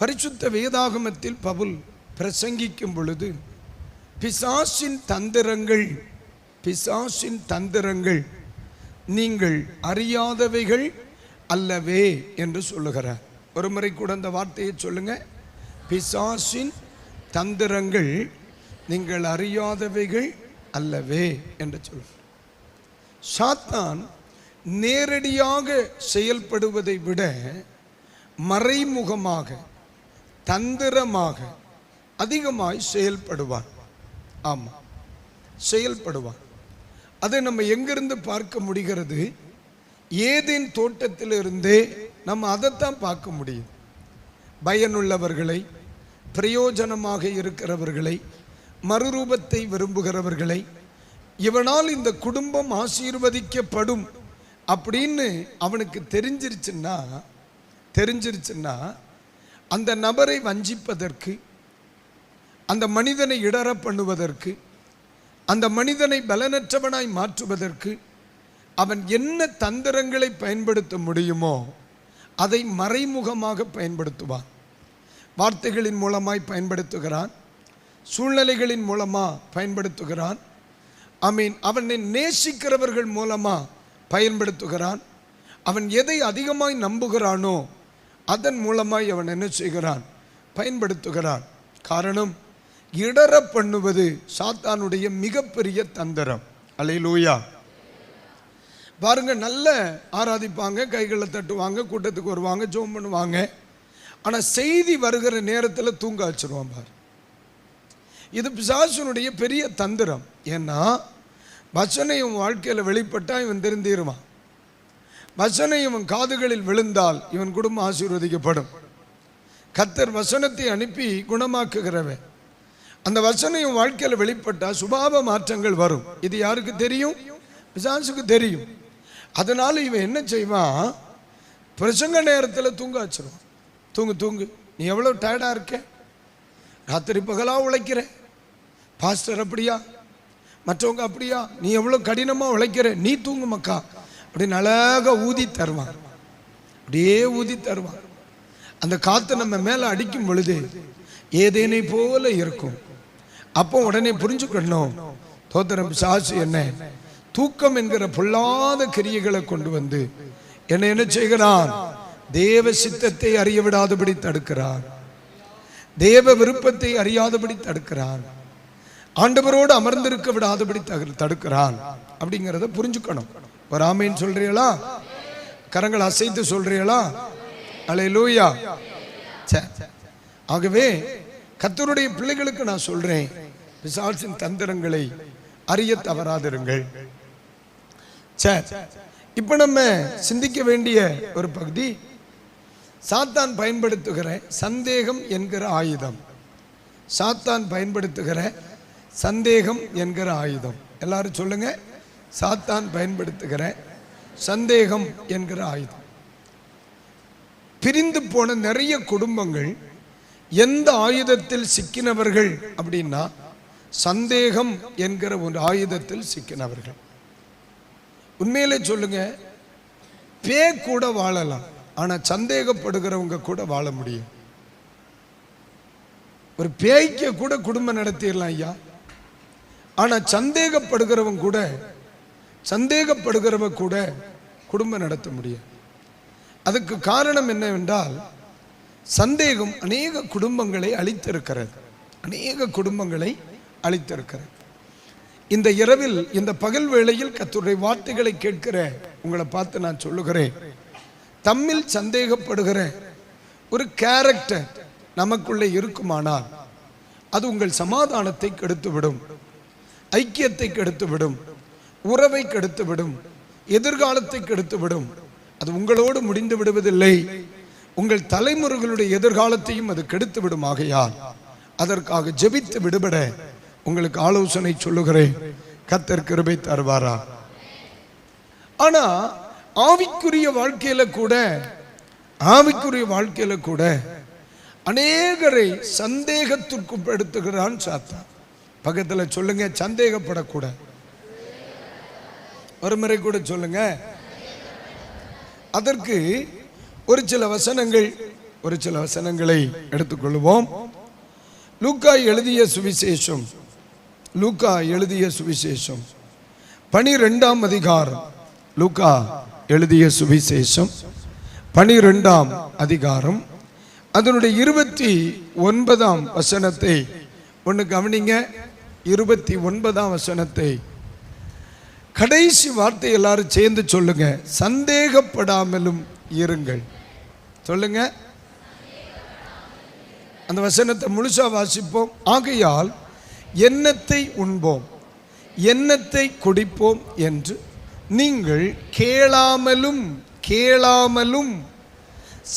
பரிசுத்த வேதாகமத்தில் பவுல் பிரசங்கிக்கும் பொழுது பிசாசின் தந்திரங்கள் நீங்கள் அறியாதவைகள் அல்லவே என்று சொல்லுகிறார். ஒரு முறை கூட அந்த வார்த்தையை சொல்லுங்க. பிசாசின் தந்திரங்கள் நீங்கள் அறியாதவைகள் அல்லவே என்று சொல்லுகிறார். சாத்தான் நேரடியாக செயல்படுவதை விட மறைமுகமாக தந்திரமாக அதிகமாய் செயல்படுவான். ஆமாம், செயல்படுவான். அதை நம்ம எங்கிருந்து பார்க்க முடிகிறது? ஏதேன் தோட்டத்திலிருந்தே நம்ம அதைத்தான் பார்க்க முடியும். பயனுள்ளவர்களை, பிரயோஜனமாக இருக்கிறவர்களை, மறுரூபத்தை விரும்புகிறவர்களை, இவனால் இந்த குடும்பம் ஆசீர்வதிக்கப்படும் அப்படின்னு அவனுக்கு தெரிஞ்சிருச்சுன்னா அந்த நபரை வஞ்சிப்பதற்கு, அந்த மனிதனை இடற பண்ணுவதற்கு, அந்த மனிதனை பலனற்றவனாய் மாற்றுவதற்கு அவன் என்ன தந்திரங்களை பயன்படுத்த முடியுமோ அதை மறைமுகமாக பயன்படுத்துவான். வார்த்தைகளின் மூலமாய் பயன்படுத்துகிறான், சூழ்நிலைகளின் மூலமாக பயன்படுத்துகிறான், அவனை நேசிக்கிறவர்கள் மூலமாக பயன்படுத்துகிறான். அவன் எதை அதிகமாய் நம்புகிறானோ அதன் மூலமாய் அவன் என்ன செய்கிறான்? பயன்படுத்துகிறான். காரணம், இடற பண்ணுவது சாத்தானுடைய மிகப்பெரிய தந்திரம். அல்லேலூயா. பாருங்க, நல்ல ஆராதிப்பாங்க, கைகளை தட்டுவாங்க, கூட்டத்துக்கு வருவாங்க, ஜெபம் பண்ணுவாங்க. ஆனால் செய்தி வருகிற நேரத்தில் தூங்க வச்சிருவான். பாரு, இது பிசாசுனுடைய பெரிய தந்திரம். ஏன்னா வசனம் இவன் வாழ்க்கையில் வெளிப்பட்டா இவன் தெரிந்திருவான். வசனம் இவன் காதுகளில் விழுந்தால் இவன் குடும்பம் ஆசீர்வதிக்கப்படும். கர்த்தர் வசனத்தை அனுப்பி குணமாக்குகிறவன். அந்த வசனம் இவன் வாழ்க்கையில் வெளிப்பட்டா சுபாவ மாற்றங்கள் வரும். இது யாருக்கு தெரியும்? பிசாசுக்கு தெரியும். அதனால இவன் என்ன செய்வான்? பிரசங்க நேரத்தில் தூங்க வச்சிருவான். தூங்கு, நீ எவ்வளோ டயர்டாக இருக்க, ராத்திரி பகலாக உழைக்கிற, பாஸ்டர் அப்படியா, மற்றவங்க அப்படியா, நீ எவ்வளோ கடினமாக உழைக்கிற, நீ தூங்கு மக்கா அப்படின்னு அழகாக ஊதி தருவான். அப்படியே ஊதி தருவான். அந்த காற்று நம்ம மேலே அடிக்கும் பொழுது ஏதேனை போல இருக்கும். அப்போ உடனே புரிஞ்சுக்கணும், தோத்திரம் பிசாசு என்ன தூக்கம் என்கிற பொல்லாத கிரியைகளை கொண்டு வந்து என்ன செய்கிறான்? தேவ சித்தத்தை அறிய விடாதபடி தடுக்கிறான், தேவ விருப்பத்தை அறியாதபடி தடுக்கிறான், ஆண்டவரோடு அமர்ந்திருக்க விடாதபடி தடுக்கிறான். அப்படிங்கிறத புரிஞ்சுக்கணும். ஒரு ஆமேன் சொல்றீங்களா? கரங்கள் அசைத்து சொல்றீங்களா? அல்லேலூயா. ஆகவே கர்த்தருடைய பிள்ளைகளுக்கு நான் சொல்றேன், பிசாசின் தந்திரங்களை அறிய தவறாதிருங்கள். இப்ப நம்ம சிந்திக்க வேண்டிய ஒரு பகுதி, சாத்தான் பயன்படுத்துகிற சந்தேகம் என்கிற ஆயுதம். சாத்தான் பயன்படுத்துகிற சந்தேகம் என்கிற ஆயுதம். எல்லாரும் சொல்லுங்க, சாத்தான் பயன்படுத்துகிற சந்தேகம் என்கிற ஆயுதம். பிரிந்து போன நிறைய குடும்பங்கள் எந்த ஆயுதத்தில் சிக்கினவர்கள் அப்படின்னா, சந்தேகம் என்கிற ஒரு ஆயுதத்தில் சிக்கினவர்கள். உண்மையிலே சொல்லுங்க, பேய் கூட வாழலாம், ஆனா சந்தேகப்படுகிறவங்க கூட வாழ முடியும். ஒரு பேய்க்கு கூட குடும்பம் நடத்திடலாம் ஐயா, ஆனா சந்தேகப்படுகிறவங்க கூட குடும்பம் நடத்த முடியும். அதுக்கு காரணம் என்னவென்றால், சந்தேகம் அநேக குடும்பங்களை அழித்திருக்கிறது. இந்த இரவில், இந்த பகல் வேளையில் கர்த்தருடைய வார்த்தைகளை கேட்கிற உங்களை பார்த்து நான் சொல்லுகிறேன், தம்மில் சந்தேகப்படுகிற ஒரு கேரக்டர் நமக்குள்ளே இருக்குமானால் அது உங்கள் சமாதானத்தை கெடுத்துவிடும், ஐக்கியத்தை கெடுத்துவிடும், உறவை கெடுத்துவிடும், எதிர்காலத்தை கெடுத்துவிடும். அது உங்களோடு முடிந்து விடுவதில்லை, உங்கள் தலைமுறைகளுடைய எதிர்காலத்தையும் அது கெடுத்து விடும். ஆகையால் அதற்காக ஜெபித்து விடுபட உங்களுக்கு ஆலோசனை சொல்லுகிறேன். கர்த்தர் கிருபை தருவாரா? ஆனா ஆவிக்குரிய வாழ்க்கையில கூட அநேகரை சந்தேகத்திற்கு படுத்துகிறான் சாத்தான். பக்கத்துல சொல்லுங்க, சந்தேகப்படக்கூடாது. ஒரு முறை கூட சொல்லுங்க. அதற்கு ஒரு சில வசனங்கள் ஒரு சில வசனங்களை எடுத்துக்கொள்வோம். லூக்கா எழுதிய சுவிசேஷம், லூக்கா எழுதிய சுவிசேஷம் 12ஆம் அதிகாரம். லூக்கா எழுதிய சுவிசேஷம் 12ஆம் அதிகாரம் அதனுடைய 29ஆம் வசனத்தை ஒன்று கவனிங்க. 29ஆம் வசனத்தை கடைசி வார்த்தை எல்லாரும் சேர்ந்து சொல்லுங்க. சந்தேகப்படாமலும் இருங்கள். சொல்லுங்க. அந்த வசனத்தை முழுசா வாசிப்போம். ஆகையால் எண்ணத்தை உண்போம், எண்ணத்தை குடிப்போம் என்று நீங்கள் கேளாமலும்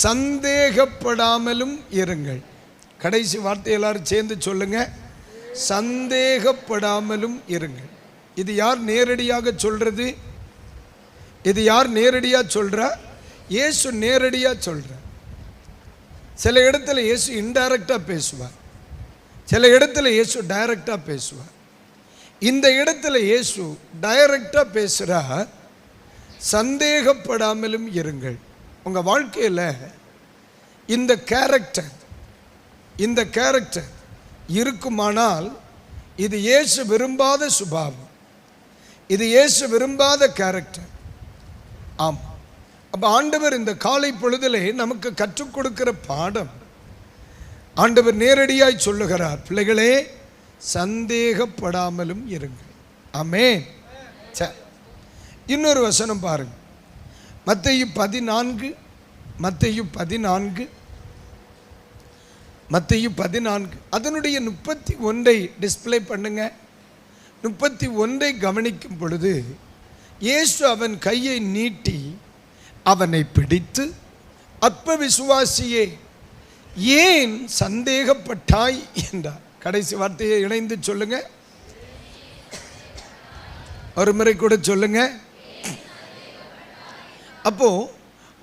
சந்தேகப்படாமலும் இருங்கள். கடைசி வார்த்தை எல்லாரும் சேர்ந்து சொல்லுங்க. சந்தேகப்படாமலும் இருங்கள். இது யார் நேரடியாக சொல்றது? இது யார் நேரடியா சொல்றா? இயேசு நேரடியா சொல்ற. சில இடத்துல இயேசு இன்டைரக்டா பேசுவார், சில இடத்துல இயேசு டைரக்டா பேசுவார். இந்த இடத்துல இயேசு டைரக்டா பேசுறார். சந்தேகப்படாமலும் இருங்கள். உங்க வாழ்க்கையில இந்த கேரக்டர் இருக்குமானால் இது இயேசு விரும்பாத சுபாவம், இது இயேசு விரும்பாத கேரக்டர். ஆம். அப்ப ஆண்டவர் இந்த காலை பொழுதிலே நமக்கு கற்றுக் கொடுக்கிற பாடம், ஆண்டவர் நேரடியாய் சொல்லுகிறார், பிள்ளைகளே சந்தேகப்படாமலும் இருங்கள். ஆமென். இன்னொரு வசனம் பாருங்க. மத்தேயு 14 அதனுடைய 31 டிஸ்பிளே பண்ணுங்க. 31 கவனிக்கும் பொழுது இயேசு அவன் கையை நீட்டி அவனை பிடித்து, அற்ப விசுவாசியே ஏன் சந்தேகப்பட்டாய் என்றார். கடைசி வார்த்தையை இணைந்து சொல்லுங்க. ஒரு முறை கூட சொல்லுங்க. அப்போ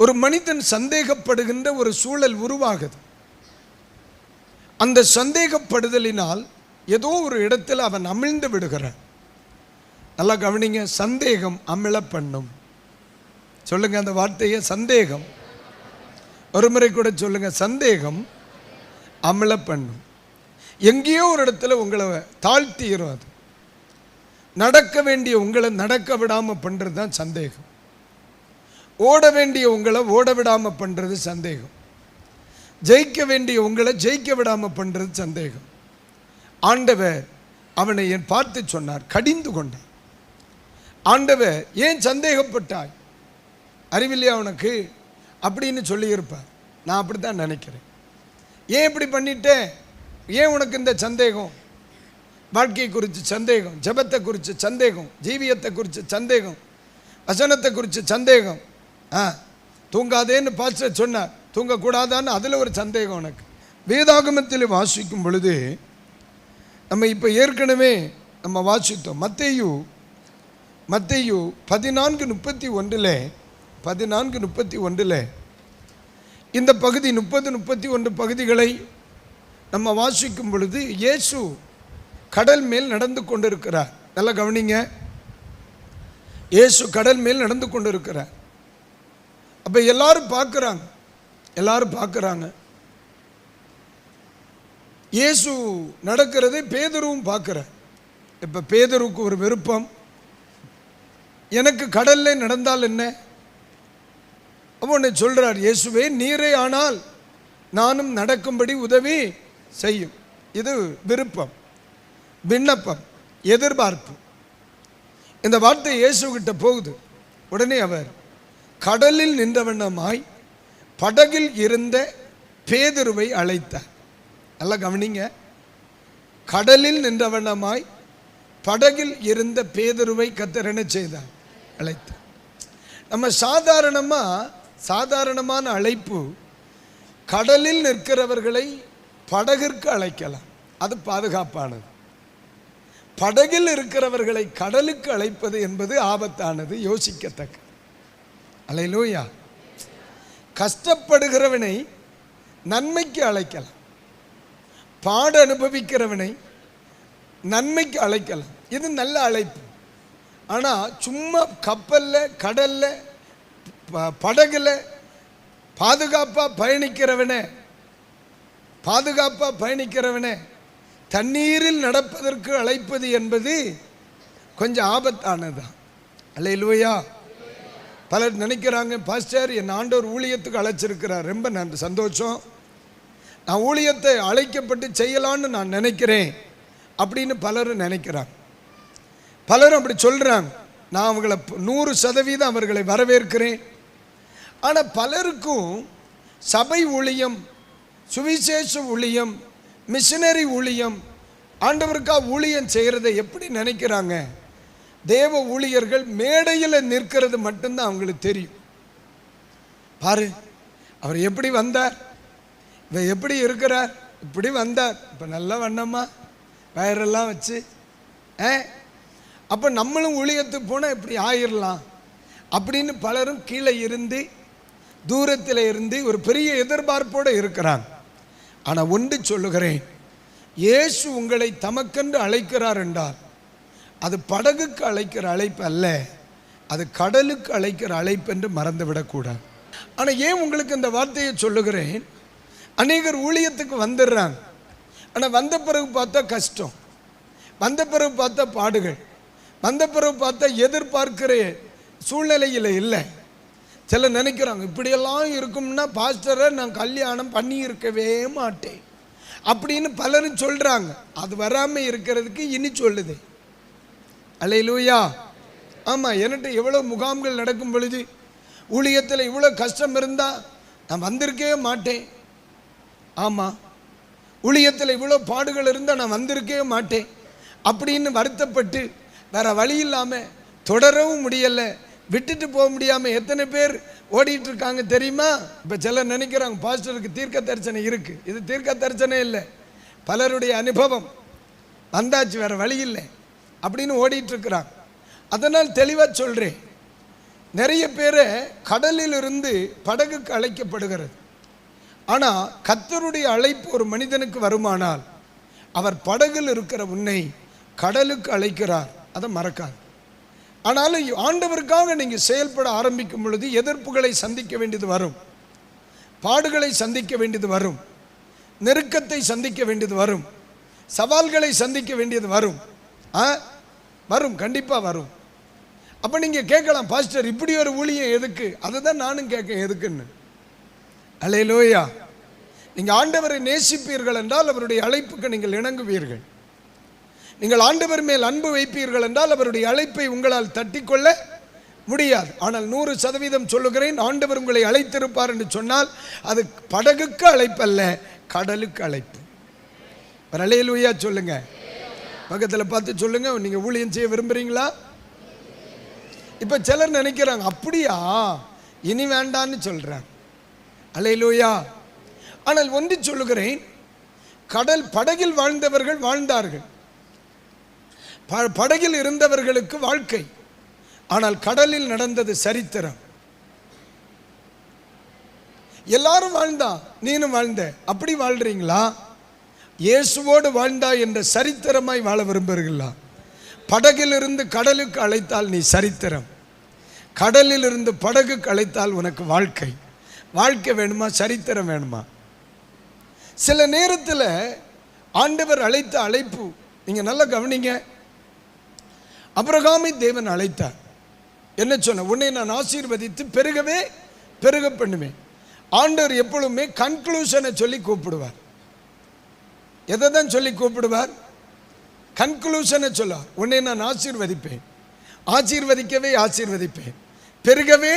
ஒரு மனிதன் சந்தேகப்படுகின்ற ஒரு சூழல் உருவாகுது. அந்த சந்தேகப்படுதலினால் ஏதோ ஒரு இடத்தில் அவன் அமிழ்ந்து விடுகிறான். நல்லா கவனிங்க. சந்தேகம் அமிழ பண்ணும். சொல்லுங்க அந்த வார்த்தையை. சந்தேகம். ஒரு முறை கூட சொல்லுங்க. சந்தேகம் அமிழ பண்ணும். எங்கேயோ ஒரு இடத்துல உங்களை தாழ்த்திடும். அது நடக்க வேண்டிய உங்களை நடக்க விடாம பண்றது தான் சந்தேகம். ஓட வேண்டிய உங்களை ஓட விடாம பண்றது சந்தேகம். ஜெயிக்க வேண்டிய உங்களை ஜெயிக்க விடாம பண்றது சந்தேகம். ஆண்டவர் அவனை பார்த்து சொன்னார், கடிந்து கொண்டார். ஆண்டவர் ஏன் சந்தேகப்பட்டாய், அறிவில்லையா உனக்கு அப்படின்னு சொல்லியிருப்பார். நான் அப்படித்தான் நினைக்கிறேன். ஏன் இப்படி பண்ணிட்டேன், ஏன் உனக்கு இந்த சந்தேகம், வாழ்க்கையை குறித்து சந்தேகம், ஜெபத்தை குறித்து சந்தேகம், ஜீவியத்தை குறித்து சந்தேகம், வசனத்தை குறித்து சந்தேகம். தூங்காதேன்னு பாஸ்டர் சொன்னார், தூங்கக்கூடாதான்னு அதில் ஒரு சந்தேகம் உனக்கு. வேதாகமத்தில் வாசிக்கும் பொழுது நம்ம இப்போ ஏற்கனவே நம்ம வாசித்தோம். மத்தேயு 14:31 இந்த பகுதி 30-31 பகுதிகளை நம்ம வாசிக்கும் பொழுது இயேசு கடல் மேல் நடந்து கொண்டிருக்கிறார். நல்லா கவனிங்க. இயேசு கடல் மேல் நடந்து கொண்டிருக்கிறார். அப்ப எல்லாரும் பார்க்குறாங்க. இயேசு நடக்கிறதை பேதுருவும் பார்க்கிறார். இப்ப பேதுருக்கு ஒரு விருப்பம், எனக்கு கடல்ல நடந்தால் என்ன. அவனை சொல்றார், இயேசுவே நீரே ஆனால் நானும் நடக்கும்படி உதவி செய்யும். இது விருப்பம், விண்ணப்பம், எதிர்பார்ப்பு. இந்த வார்த்தை இயேசு கிட்ட போகுது. உடனே அவர் கடலில் நின்றவண்ணமாய் படகில் இருந்த பேதுருவை அழைத்தார். நல்லா கவனிங்க. கடலில் நின்றவண்ணமாய் படகில் இருந்த பேதுருவை கர்த்தர் என்ன செய்தார், அழைத்தார். நம்ம சாதாரணமான அழைப்பு கடலில் நிற்கிறவர்களை படகிற்கு அழைக்கலாம், அது பாதுகாப்பானது. படகில் இருக்கிறவர்களை கடலுக்கு அழைப்பது என்பது ஆபத்தானது, யோசிக்கத்தக்க. அல்லேலூயா. கஷ்டப்படுகிறவனை நன்மைக்கு அழைக்கலாம், பாட அனுபவிக்கிறவனை நன்மைக்கு அழைக்கலாம், இது நல்ல அழைப்பு. ஆனால் சும்மா கப்பலில் கடலில் படகுல பாதுகாப்பா பயணிக்கிறவனே தண்ணீரில் நடப்பதற்கு அழைப்பது என்பது கொஞ்சம் ஆபத்தானதுதான். அல்லேலூயா. பலர் நினைக்கிறாங்க, பாஸ்டர் என் ஆண்டவர் ஊழியத்துக்கு அழைச்சிருக்கிறார், ரொம்ப நன்றி, சந்தோஷம், நான் ஊழியத்தை அழைக்கப்பட்டு செய்யலான்னு நான் நினைக்கிறேன் அப்படின்னு பலரும் நினைக்கிறாங்க. பலரும் அப்படி சொல்கிறாங்க. நான் அவங்களை 100% அவர்களை வரவேற்கிறேன். ஆனால் பலருக்கும் சபை ஊழியம், சுவிசேஷ ஊழியம், மிஷனரி ஊழியம், ஆண்டவருக்காக ஊழியம் செய்கிறத எப்படி நினைக்கிறாங்க? தேவ ஊழியர்கள் மேடையில் நிற்கிறது மட்டும்தான் அவங்களுக்கு தெரியும். பாரு, அவர் எப்படி வந்தார், இவன் எப்படி இருக்கிறார், இப்படி வந்தார், இப்போ நல்ல வண்ணமா வயரெல்லாம் வச்சு, அப்போ நம்மளும் ஊழியத்துக்கு போனால் இப்படி ஆயிடலாம் அப்படின்னு பலரும் கீழே இருந்து, தூரத்தில் இருந்து ஒரு பெரிய எதிர்பார்ப்போடு இருக்கிறாங்க. ஆனால் ஒன்று சொல்லுகிறேன், இயேசு உங்களை தமக்கென்று அழைக்கிறார் என்றால் அது படகுக்கு அழைக்கிற அழைப்பு அல்ல, அது கடலுக்கு அழைக்கிற அழைப்பு என்று மறந்துவிடக்கூடாது. ஆனால் ஏன் உங்களுக்கு இந்த வார்த்தையை சொல்லுகிறேன்? அநேகர் ஊழியத்துக்கு வந்துடுறாங்க, ஆனால் வந்த பிறகு பார்த்தா கஷ்டம், வந்த பிறகு பார்த்தா பாடுகள், வந்த பிறகு பார்த்தா எதிர்பார்க்கிற சூழ்நிலையில் இல்லை. சில நினைக்கிறாங்க, இப்படியெல்லாம் இருக்கும்னா பாஸ்டரை நான் கல்யாணம் பண்ணி இருக்கவே மாட்டேன் அப்படின்னு பலரும் சொல்கிறாங்க. அது வராமல் இருக்கிறதுக்கு இனி சொல்லுது. அல்லேலூயா. ஆமாம், என்கிட்ட எவ்வளோ முகாம்கள் நடக்கும் பொழுது ஊழியத்தில் இவ்வளோ கஷ்டம் இருந்தால் நான் வந்திருக்கவே மாட்டேன். ஆமாம், ஊழியத்தில் இவ்வளோ பாடுகள் இருந்தால் நான் வந்திருக்கவே மாட்டேன் அப்படின்னு வருத்தப்பட்டு வேற வழி இல்லாமல் தொடரவும் முடியலை, விட்டுட்டு போக முடியாமல் எத்தனை பேர் ஓடிட்டு இருக்காங்க தெரியுமா? இப்போ சிலர் நினைக்கிறாங்க பாஸ்டருக்கு தீர்க்க தரிசனை இருக்குது. இது தீர்க்க தரிசனை இல்லை, பலருடைய அனுபவம், வந்தாச்சு வேற வழி இல்லை அப்படின்னு ஓடிட்டு இருக்கிறாங்க. அதனால் தெளிவாக சொல்கிறேன், நிறைய பேரை கடலில் இருந்து படகுக்கு அழைக்கப்படுகிறது. ஆனால் கர்த்தருடைய அழைப்பு ஒரு மனிதனுக்கு வருமானால் அவர் படகில் இருக்கிற உன்னை கடலுக்கு அழைக்கிறார், அதை மறக்காது. ஆனாலும் ஆண்டவருக்காக நீங்கள் செயல்பட ஆரம்பிக்கும் பொழுது எதிர்ப்புகளை சந்திக்க வேண்டியது வரும், பாடுகளை சந்திக்க வேண்டியது வரும், நெருக்கத்தை சந்திக்க வேண்டியது வரும், சவால்களை சந்திக்க வேண்டியது வரும். வரும், கண்டிப்பாக வரும். அப்போ நீங்கள் கேட்கலாம், பாஸ்டர் இப்படி ஒரு ஊழியம் எதுக்கு? அதுதான் நானும் கேட்க எதுக்குன்னு. அல்லேலூயா. நீங்கள் ஆண்டவரை நேசிப்பீர்கள் என்றால் அவருடைய அழைப்புக்கு நீங்கள் இணங்குவீர்கள். நீங்கள் ஆண்டவர் மேல் அன்பு வைப்பீர்கள் என்றால் அவருடைய அழைப்பை உங்களால் தட்டிக்கொள்ள முடியாது. ஆனால் 100% சொல்லுகிறேன், ஆண்டவர் உங்களை அழைத்திருப்பார் என்று சொன்னால் அது படகுக்கு அழைப்பல்ல, கடலுக்கு அழைப்பு. அல்லேலூயா சொல்லுங்க. பக்கத்தில் பார்த்து சொல்லுங்க, நீங்கள் ஊழியம் செய்ய விரும்புகிறீங்களா? இப்போ சிலர் நினைக்கிறாங்க, அப்படியா இனி வேண்டான்னு சொல்கிறாங்க. அல்லேலூயா. ஆனால் ஒன்று சொல்லுகிறேன், படகில் வாழ்ந்தவர்கள் வாழ்ந்தார்கள், படகில் இருந்தவர்களுக்கு வாழ்க்கை. ஆனால் கடலில் நடந்தது சரித்திரம். எல்லாரும் வாழ்ந்தா, நீனும் வாழ்ந்த, அப்படி வாழ்றீங்களா? இயேசுவோடு வாழ்ந்தா என்ற சரித்திரமாய் வாழ விரும்புகிறீர்களா? படகில் இருந்து கடலுக்கு அழைத்தால் நீ சரித்திரம், கடலில் இருந்து படகுக்கு அழைத்தால் உனக்கு வாழ்க்கை. வாழ்க்கை வேணுமா, சரித்திரம் வேணுமா? சில நேரத்தில் ஆண்டவர் அழைத்த அழைப்பு, நீங்கள் நல்லா கவனிங்க. ஆபிரகாமை தேவன் அழைத்தார். என்ன சொன்ன? உன்னை நான் ஆசீர்வதித்து பெருகவே பெருக பண்ணுவேன். ஆண்டவர் எப்பொழுதுமே கன்க்ளூஷனை சொல்லி கூப்பிடுவார். எதை தான் சொல்லி கூப்பிடுவார்? கன்க்ளூஷனை சொல்லுவார். உன்னை நான் ஆசீர்வதிப்பேன், ஆசீர்வதிக்கவே ஆசீர்வதிப்பேன், பெருகவே.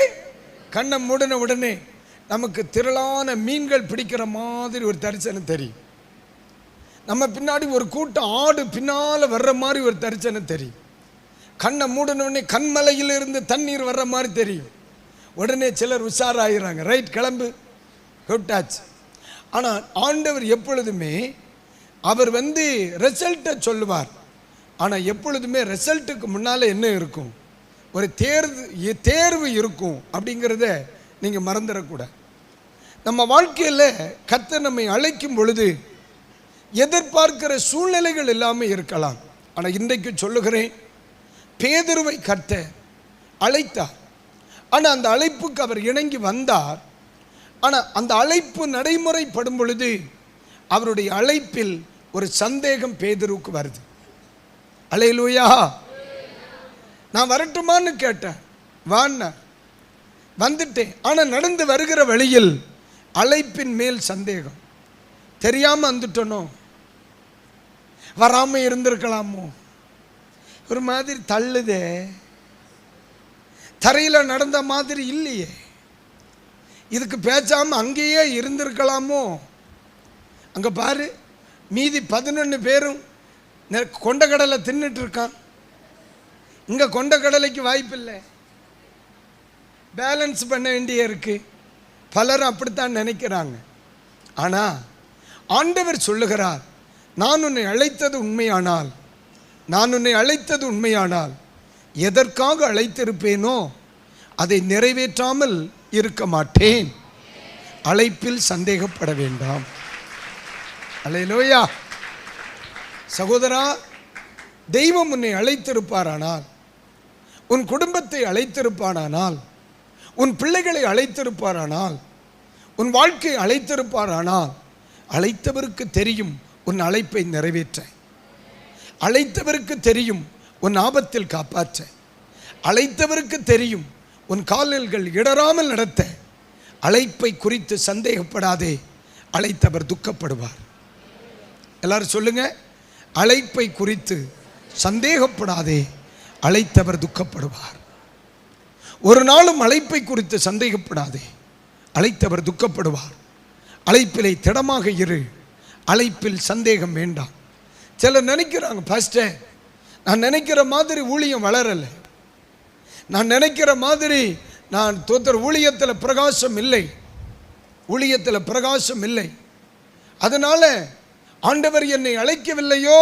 கண்ணை மூடின உடனே நமக்கு திரளான மீன்கள் பிடிக்கிற மாதிரி ஒரு தரிசனம் தெரியும். நம்ம பின்னாடி ஒரு கூட்டம் ஆடு பின்னால் வர்ற மாதிரி ஒரு தரிசனம் தெரியும். கண்ணை மூடனோடனே கண்மலையிலிருந்து தண்ணீர் வர்ற மாதிரி தெரியும். உடனே சிலர் உஷாராகிறாங்க, ரைட் கிளம்பு, விட்டாச்சு. ஆனால் ஆண்டவர் எப்பொழுதுமே அவர் ரிசல்ட்டை சொல்லுவார். ஆனால் எப்பொழுதுமே ரிசல்ட்டுக்கு முன்னால் என்ன இருக்கும்? ஒரு தேர்வு இருக்கும். அப்படிங்கிறத நீங்கள் மறந்துடக்கூடாது. நம்ம வாழ்க்கையில் கர்த்தர் நம்மை அழைக்கும் பொழுது எதிர்பார்க்கிற சூழ்நிலைகள் எல்லாமே இருக்கலாம். ஆனால் இன்றைக்கு சொல்லுகிறேன், பேதுருவை கர்த்தர் அழைத்தார். ஆனால் அந்த அழைப்புக்கு அவர் இணங்கி வந்தார். ஆனால் அந்த அழைப்பு நடைமுறைப்படும் பொழுது அவருடைய அழைப்பில் ஒரு சந்தேகம் பேதுருக்கு வருது. அல்லேலூயா. நான் வரட்டுமான்னு கேட்டேன், வான்னா வந்துட்டேன். ஆனால் நடந்து வருகிற வழியில் அழைப்பின் மேல் சந்தேகம். தெரியாமல் வந்துட்டனோ, வராமல் இருந்திருக்கலாமோ, ஒரு மாதிரி தள்ளுதே, தரையில் நடந்த மாதிரி இல்லையே, இதுக்கு பேசாமல் அங்கேயே இருந்திருக்கலாமோ. அங்கே பாரு, மீதி 11 பேரும் கொண்டக்கடலை தின்னுட்டு இருக்கான். இங்கே கொண்டக்கடலைக்கு வாய்ப்பில்லை, பேலன்ஸ் பண்ண வேண்டிய இருக்கு. பலரும் அப்படித்தான் நினைக்கிறாங்க. ஆனால் ஆண்டவர் சொல்லுகிறார், நான் உன்னை அழைத்தது உண்மையானால் எதற்காக அழைத்திருப்பேனோ அதை நிறைவேற்றாமல் இருக்க மாட்டேன். அழைப்பில் சந்தேகப்பட வேண்டாம். அல்லேலூயா. சகோதரா, தெய்வம் உன்னை அழைத்திருப்பாரானால், உன் குடும்பத்தை அழைத்திருப்பாரானால், உன் பிள்ளைகளை அழைத்திருப்பாரானால், உன் வாழ்க்கையை அழைத்திருப்பாரானால், அழைத்தவருக்கு தெரியும் உன் அழைப்பை நிறைவேற்ற, அழைத்தவருக்கு தெரியும் உன் ஆபத்தில் காப்பாற்ற, அழைத்தவருக்கு தெரியும் உன் கால்கள் இடராமல் நடத்த. அழைப்பை குறித்து சந்தேகப்படாதே, அழைத்தவர் துக்கப்படுவார். எல்லாரும் சொல்லுங்க, அழைப்பை குறித்து சந்தேகப்படாதே, அழைத்தவர் துக்கப்படுவார். ஒரு நாளும் அழைப்பை குறித்து சந்தேகப்படாதே, அழைத்தவர் துக்கப்படுவார். அழைப்பிலே திடமாக இரு, அழைப்பில் சந்தேகம் வேண்டாம். சிலர் நினைக்கிறாங்க, பாஸ்டர் நான் நினைக்கிற மாதிரி ஊழியம் வளரலை, நான் நினைக்கிற மாதிரி நான் ஊழியத்தில் பிரகாசம் இல்லை, அதனால ஆண்டவர் என்னை அழைக்கவில்லையோ.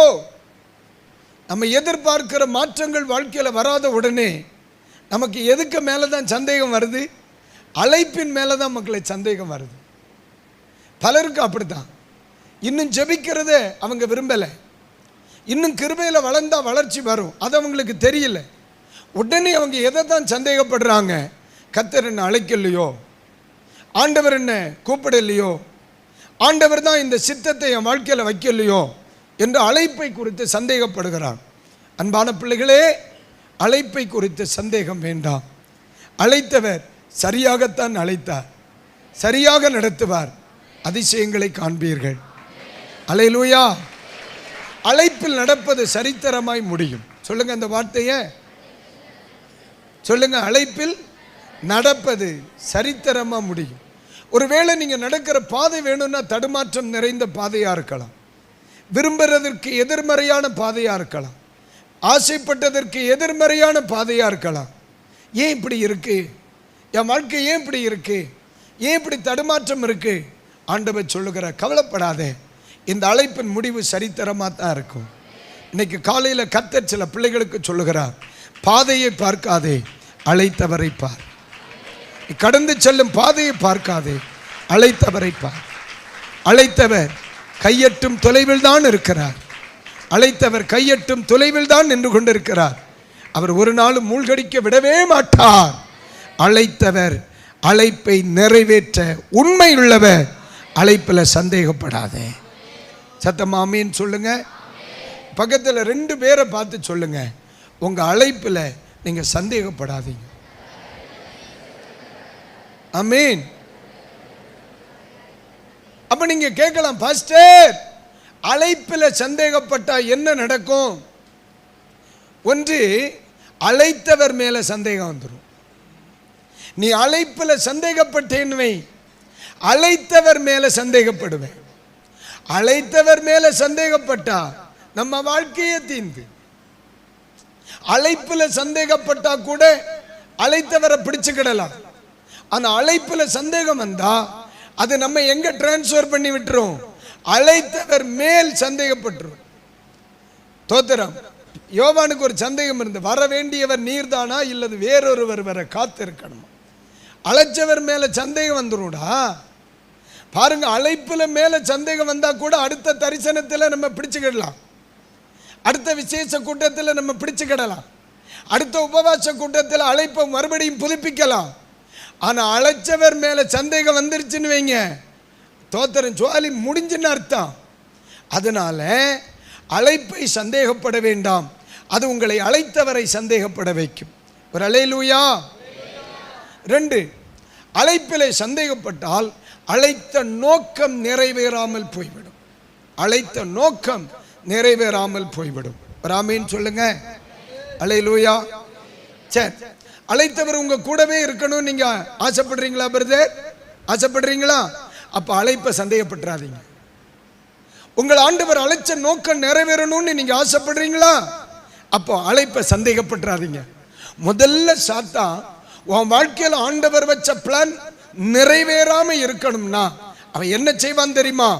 நம்ம எதிர்பார்க்கிற மாற்றங்கள் வாழ்க்கையில் வராத உடனே நமக்கு எதுக்கு மேலே தான் சந்தேகம் வருது? அழைப்பின் மேலே தான் மக்களை சந்தேகம் வருது. பலருக்கு அப்படித்தான். இன்னும் ஜெபிக்கிறத அவங்க விரும்பலை, இன்னும் கிருபையில் வளர்ந்தா வளர்ச்சி வரும், அது அவங்களுக்கு தெரியல. உடனே அவங்க எதை தான் சந்தேகப்படுறாங்க? கர்த்தர் என்ன அழைக்கலையோ, ஆண்டவர் என்ன கூப்பிடலையோ, ஆண்டவர் தான் இந்த சித்தத்தை என் வாழ்க்கையில் வைக்கலையோ என்று அழைப்பை குறித்து சந்தேகப்படுகிறான். அன்பான பிள்ளைகளே, அழைப்பை குறித்து சந்தேகம் வேண்டாம். அழைத்தவர் சரியாகத்தான் அழைத்தார், சரியாக நடத்துவார், அதிசயங்களை காண்பீர்கள். அல்லேலூயா. அழைப்பில் நடப்பது சரித்திரமாய் முடியும். சொல்லுங்க அந்த வார்த்தையை சொல்லுங்க. அழைப்பில் நடப்பது சரித்திரமா முடியும். ஒருவேளை நீங்க நடக்கிற பாதை வேணும்னா தடுமாற்றம் நிறைந்த பாதையா இருக்கலாம், விரும்புறதற்கு எதிர்மறையான பாதையா இருக்கலாம், ஆசைப்பட்டதற்கு எதிர்மறையான பாதையா இருக்கலாம். ஏன் இப்படி இருக்கு? என் வாழ்க்கை ஏன் இப்படி இருக்கு? ஏன் இப்படி தடுமாற்றம் இருக்கு? ஆண்டவர் சொல்லுகிற, கவலைப்படாதே, இந்த அழைப்பின் முடிவு சரித்திரமாக தான் இருக்கும். இன்னைக்கு காலையில் கர்த்தர் சில பிள்ளைகளுக்கு சொல்லுகிறார், பாதையை பார்க்காதே, அழைத்தவரை பார். கடந்து செல்லும் பாதையை பார்க்காதே, அழைத்தவரை பார். அழைத்தவர் கையெட்டும் தொலைவில் தான் இருக்கிறார். அழைத்தவர் கையெட்டும் தொலைவில் தான் நின்று கொண்டிருக்கிறார். அவர் ஒரு நாளும் மூழ்கடிக்க விடவே மாட்டார். அழைத்தவர் அழைப்பை நிறைவேற்ற உண்மையுள்ளவர். அழைப்பில் சந்தேகப்படாதே. சத்தமா ஆமீன் சொல்லுங்க. பக்கத்தில் 2 பேரை பார்த்து சொல்லுங்க, உங்க அழைப்பில் நீங்க சந்தேகப்படாதீங்க. ஆமீன். அப்ப நீங்க கேட்கலாம், பாஸ்டர் அழைப்பில் சந்தேகப்பட்டா என்ன நடக்கும்? ஒன்று, அழைத்தவர் மேல சந்தேகம் வந்துடும். நீ அழைப்பில் சந்தேகப்பட்டேன்னு, அழைத்தவர் மேல சந்தேகப்படுவேன். அழைத்தவர் மேல சந்தேகப்பட்டா நம்ம வாழ்க்கையே தீந்து. அழைப்பில் சந்தேகப்பட்டா கூட அழைத்தவரை பிடிச்சுக்கிடலாம். ஆனா அழைப்பில் சந்தேகம் வந்தா அது நம்ம எங்க டிரான்ஸ்ஃபர் பண்ணி விட்டுரும்? அழைத்தவர் மேல் சந்தேகப்பட்டுரும். தோத்திரம். யோவானுக்கு ஒரு சந்தேகம் இருந்து, வர வேண்டியவர் நீர்தானா இல்லது வேறொருவர் வர காத்திருக்கணுமா? அழைச்சவர் மேல சந்தேகம் வந்துருடா. பாருங்க, அழைப்புல மேல சந்தேகம் வந்தா கூட அடுத்த தரிசனத்தில் நம்ம பிடிச்சுக்கிடலாம், அடுத்த விசேஷ கூட்டத்தில் நம்ம பிடிச்சுக்கிடலாம், அடுத்த உபவாச கூட்டத்தில் அழைப்பை மறுபடியும் புதுப்பிக்கலாம். ஆனா அழைச்சவர் மேல சந்தேகம் வந்துருச்சுன்னு வைங்க, தோத்திரம் ஜோலி முடிஞ்சுன்னு அர்த்தம். அதனால அழைப்பை சந்தேகப்பட வேண்டாம், அது உங்களை அழைத்தவரை சந்தேகப்பட வைக்கும். ஒரு அல்லேலூயா. 2, அழைப்பிலே சந்தேகப்பட்டால் அழைத்த நோக்கம் நிறைவேறாமல் போய்விடும். அழைத்த நோக்கம் நிறைவேறாமல் போய்விடும். ஒரு ஆமீன் சொல்லுங்க. அல்லேலூயா. சரி, அழைத்தவர் உங்க கூடவே இருக்கணும் நீங்க ஆசைப்படுறீங்களா பிரதர்? ஆசைப்படுறீங்களா? அப்ப அழைப்பை சந்தேகப்பட்டுறாதீங்க. உங்கள் ஆண்டவர் அழைச்ச நோக்கம் நிறைவேறணும்னு நீங்க ஆசைப்படுறீங்களா? அப்போ அழைப்பை சந்தேகப்பட்டுறாதீங்க. முதல்ல சாத்தான் உன் வாழ்க்கையில் ஆண்டவர் வச்ச பிளான் நிறைவேறாம இருக்கணும்னா அவன் என்ன செய்வான் தெரியுமா?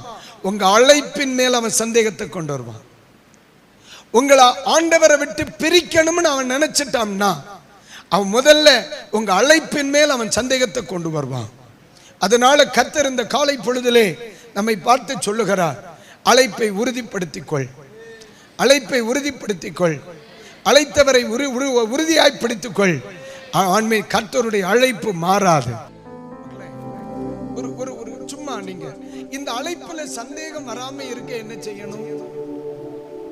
உங்க அழைப்பின் மேல் அவன் சந்தேகத்தை கொண்டு வருவான். உங்களை ஆண்டவரை விட்டு பிரிக்கணும்னு அவன் நினைச்சிட்டான்னா அவன் முதல்ல உங்க அழைப்பின் மேல் அவன் சந்தேகத்தை கொண்டு வருவான். அதனால கர்த்தர் இந்த காலை பொழுதிலே நம்மை பார்த்து சொல்லுகிறார், அழைப்பை உறுதிப்படுத்திக் கொள், அழைப்பை உறுதிப்படுத்திக் கொள், அழைத்தவரை உறுதியாய் பிடித்துக் கொள். ஆண்மை கர்த்தருடைய அழைப்பு மாறாது. ஒரு சும்மா நீங்க இந்த அழைப்புல சந்தேகம் வராம இருக்க என்ன செய்யணும்?